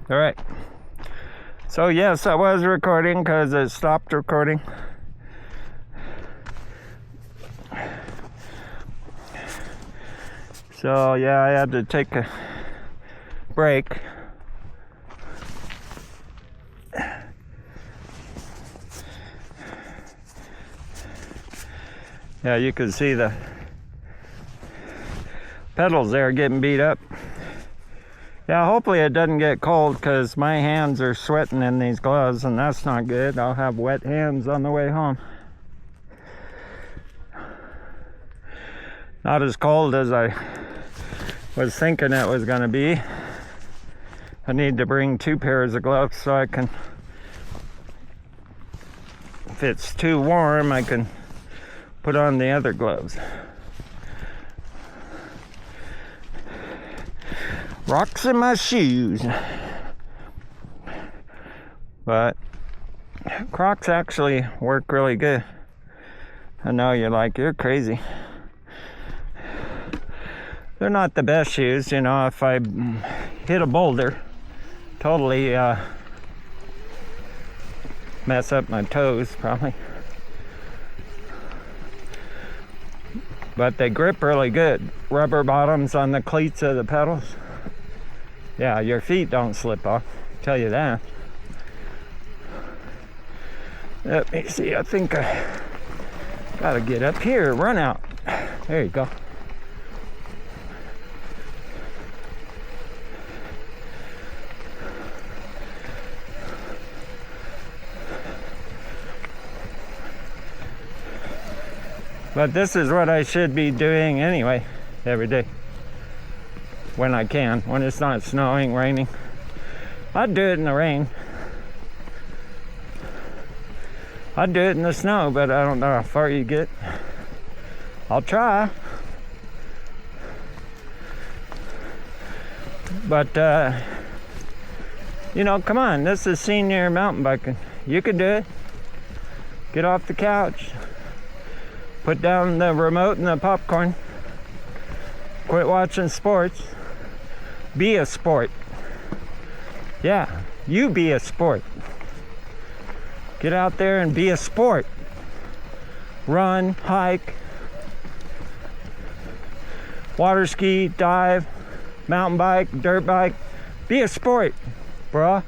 All right. So yes, I was recording because it stopped recording. So yeah, I had to take a break. Yeah, you can see the pedals there getting beat up. Yeah, hopefully it doesn't get cold because my hands are sweating in these gloves and that's not good. I'll have wet hands on the way home. Not as cold as I was thinking it was going to be. I need to bring 2 pairs of gloves so I can, if it's too warm, I can put on the other gloves. Rocks in my shoes. But Crocs actually work really good. I know you're like, you're crazy. They're not the best shoes, you know. If I hit a boulder, totally mess up my toes probably. But they grip really good. Rubber bottoms on the cleats of the pedals. Yeah, your feet don't slip off, I'll tell you that. Let me see, I think I gotta get up here, run out. There you go. But this is what I should be doing anyway, every day. When I can, when it's not snowing, raining. I'd do it in the rain. I'd do it in the snow, but I don't know how far you get. I'll try. But, you know, come on, this is senior mountain biking. You can do it. Get off the couch. Put down the remote and the popcorn. Quit watching sports. Be a sport. Yeah, you be a sport. Get out there and be a sport. Run, hike, water ski, dive, mountain bike, dirt bike. Be a sport, bruh.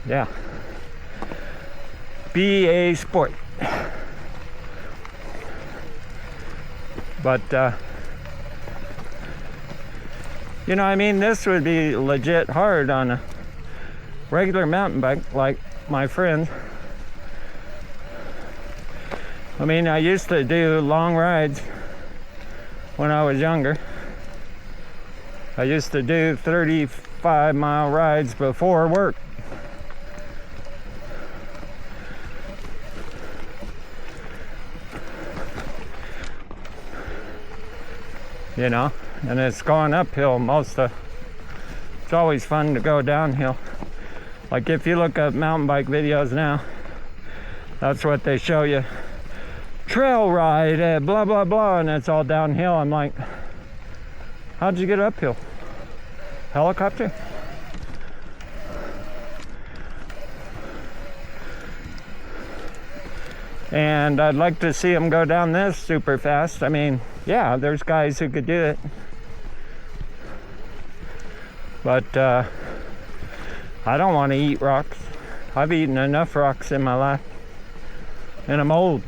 Yeah. Be a sport. But you know, I mean, this would be legit hard on a regular mountain bike like my friend. I mean, I used to do long rides when I was younger. I used to do 35-mile rides before work. You know, and it's gone uphill most of. It's always fun to go downhill. Like if you look up mountain bike videos now, that's what they show you. Trail ride, blah, blah, blah, and it's all downhill. I'm like, how'd you get uphill? Helicopter? And I'd like to see them go down this super fast. I mean, yeah, there's guys who could do it. But I don't want to eat rocks. I've eaten enough rocks in my life. And I'm old.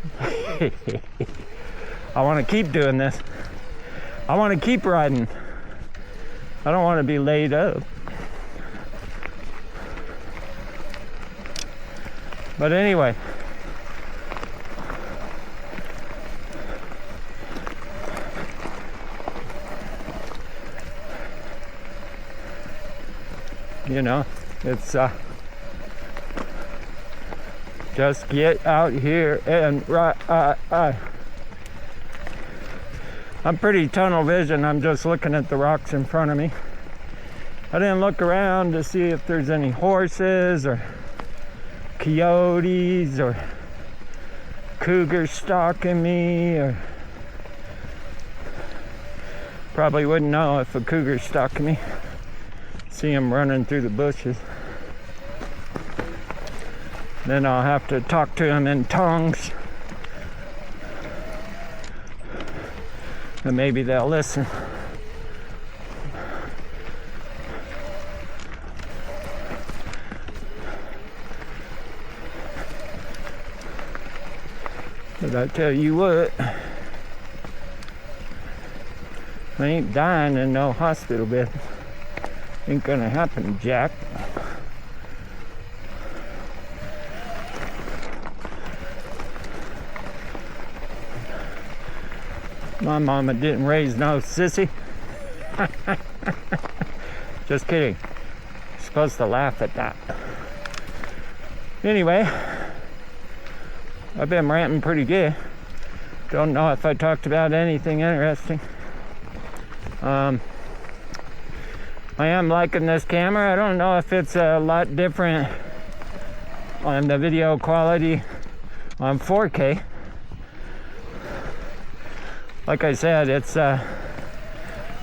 I want to keep doing this. I want to keep riding. I don't want to be laid up. But anyway. You know, it's just get out here and ride. I'm pretty tunnel vision. I'm just looking at the rocks in front of me. I didn't look around to see if there's any horses or coyotes or cougars stalking me, or probably wouldn't know if a cougar's stalking me. see him running through the bushes. Then I'll have to talk to him in tongues. And maybe they'll listen. But I tell you what, I ain't dying in no hospital bed. Ain't gonna happen, Jack. My mama didn't raise no sissy. Just kidding. You're supposed to laugh at that. Anyway, I've been ranting pretty good. Don't know if I talked about anything interesting. I am liking this camera. I don't know if it's a lot different on the video quality on 4K. Like I said, it's a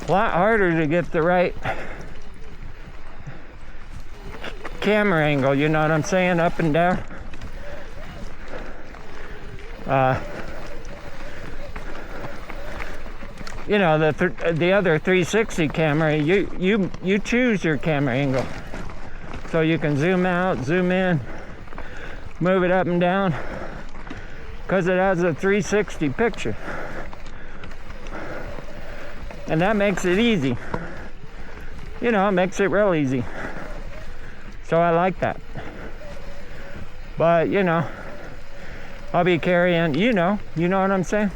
lot harder to get the right camera angle, you know what I'm saying, up and down. You know, the other 360 camera, you choose your camera angle, so you can zoom out, zoom in, move it up and down, because it has a 360 picture. And that makes it easy. You know, it makes it real easy. So I like that. But, you know, I'll be carrying, you know what I'm saying?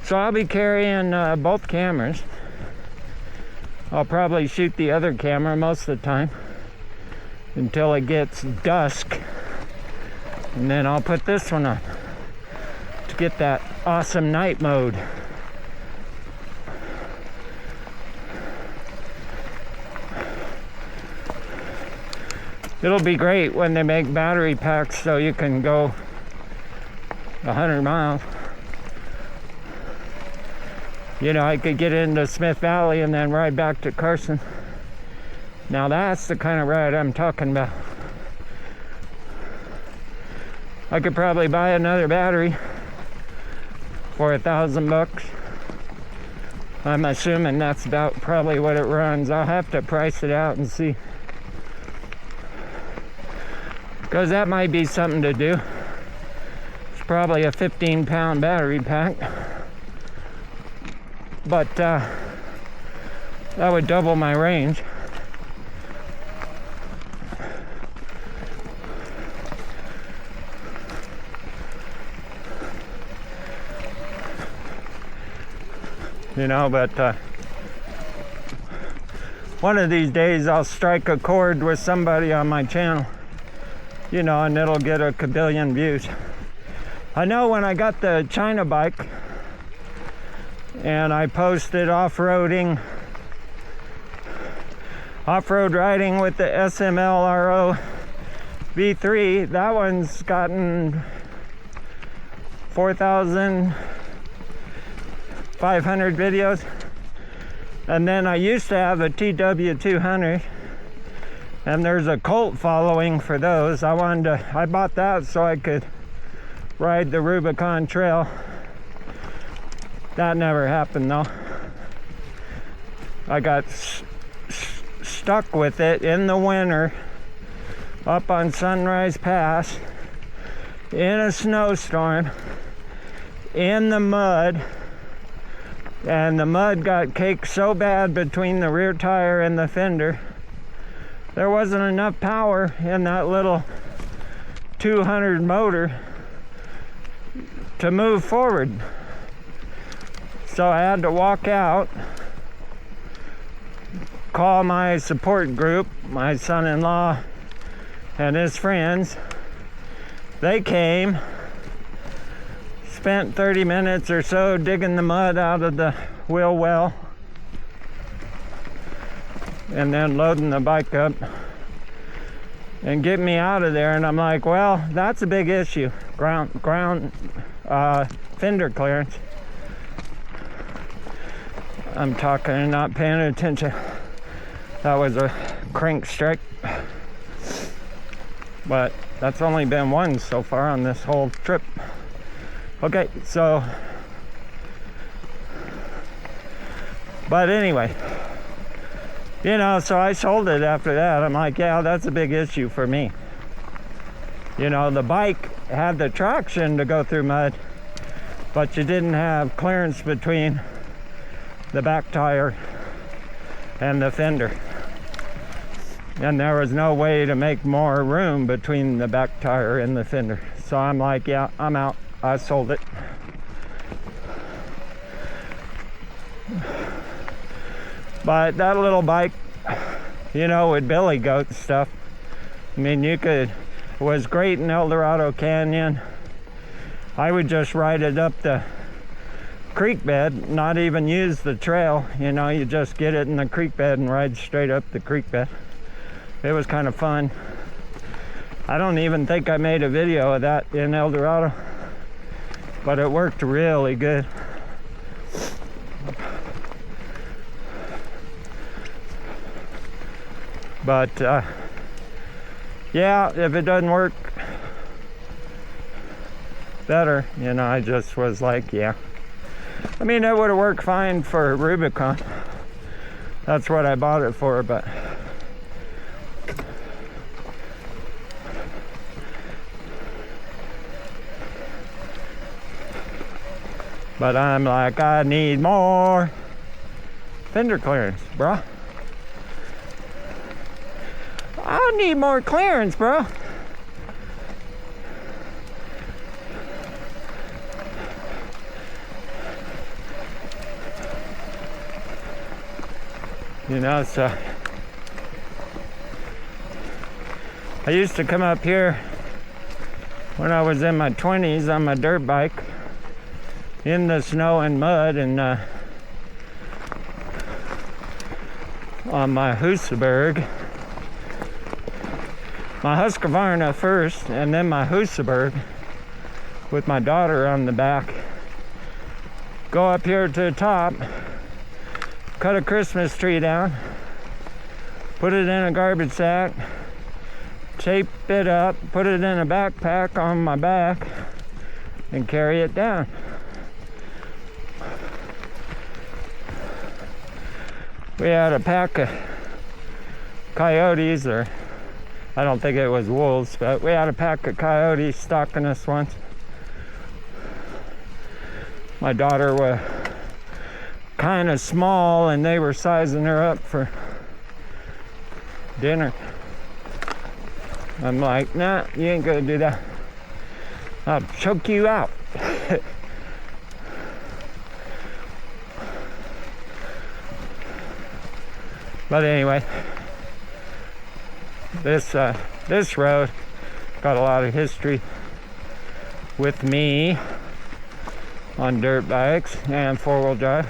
So I'll be carrying both cameras. I'll probably shoot the other camera most of the time until it gets dusk. And then I'll put this one on to get that awesome night mode. It'll be great when they make battery packs so you can go 100 miles. You know, I could get into Smith Valley and then ride back to Carson. Now that's the kind of ride I'm talking about. I could probably buy another battery for $1,000. I'm assuming that's about probably what it runs. I'll have to price it out and see. Because that might be something to do. It's probably a 15-pound battery pack. But that would double my range. You know, but one of these days I'll strike a chord with somebody on my channel. You know, and it'll get a kabillion views. I know when I got the China bike and I posted off-road riding with the SMLRO V3, that one's gotten 4,500 videos. And then I used to have a TW200. And there's a cult following for those. I bought that so I could ride the Rubicon Trail. That never happened though. I got stuck with it in the winter up on Sunrise Pass in a snowstorm in the mud. And the mud got caked so bad between the rear tire and the fender. There wasn't enough power in that little 200 motor to move forward. So I had to walk out, call my support group, my son-in-law and his friends. They came, spent 30 minutes or so digging the mud out of the wheel well, and then loading the bike up and getting me out of there. And I'm like, well, that's a big issue. Ground fender clearance. I'm talking and not paying attention. That was a crank strike. But that's only been one so far on this whole trip. Okay, so, but anyway, you know, so I sold it after that. I'm like, yeah, that's a big issue for me. You know, the bike had the traction to go through mud, but you didn't have clearance between the back tire and the fender. And there was no way to make more room between the back tire and the fender. So I'm like, yeah, I'm out. I sold it. But that little bike, you know, with billy goat stuff, I mean, it was great in El Dorado Canyon. I would just ride it up the creek bed, not even use the trail. You know, you just get it in the creek bed and ride straight up the creek bed. It was kind of fun. I don't even think I made a video of that in El Dorado, but it worked really good. But yeah, if it doesn't work better, you know, I just was like, yeah. I mean, it would have worked fine for Rubicon. That's what I bought it for, but I'm like, I need more fender clearance, bro. I need more clearance, bro. You know, so I used to come up here when I was in my 20s on my dirt bike in the snow and mud, and on my Husaberg, my Husqvarna first, and then my Husaberg with my daughter on the back. Go up here to the top, cut a Christmas tree down, put it in a garbage sack, tape it up, put it in a backpack on my back, and carry it down. We had a pack of coyotes, or I don't think it was wolves, but we had a pack of coyotes stalking us once. My daughter was kind of small, and they were sizing her up for dinner. I'm like, nah, you ain't gonna do that. I'll choke you out. But anyway, this road got a lot of history with me on dirt bikes and four-wheel drive.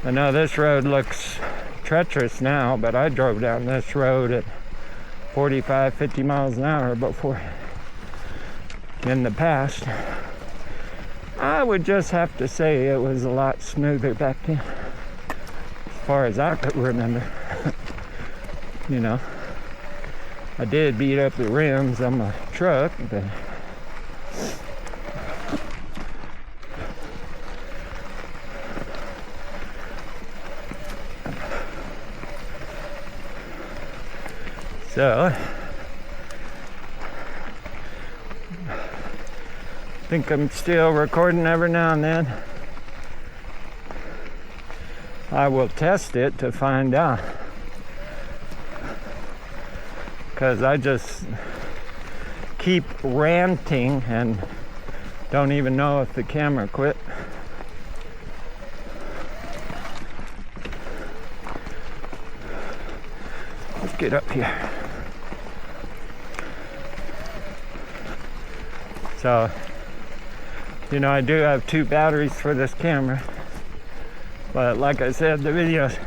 I know this road looks treacherous now, but I drove down this road at 45, 50 miles an hour before in the past. I would just have to say it was a lot smoother back then, as far as I could remember. You know, I did beat up the rims on my truck, but so I think I'm still recording every now and then. I will test it to find out, because I just keep ranting and don't even know if the camera quit. Let's get up here. So, you know, I do have 2 batteries for this camera, but like I said, the videos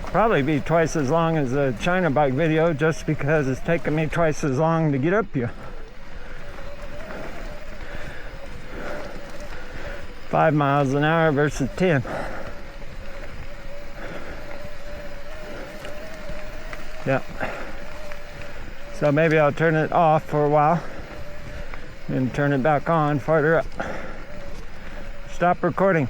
probably be twice as long as the China bike video, just because it's taking me twice as long to get up here. 5 miles an hour versus 10. Yep. So maybe I'll turn it off for a while and turn it back on farther up. Stop recording.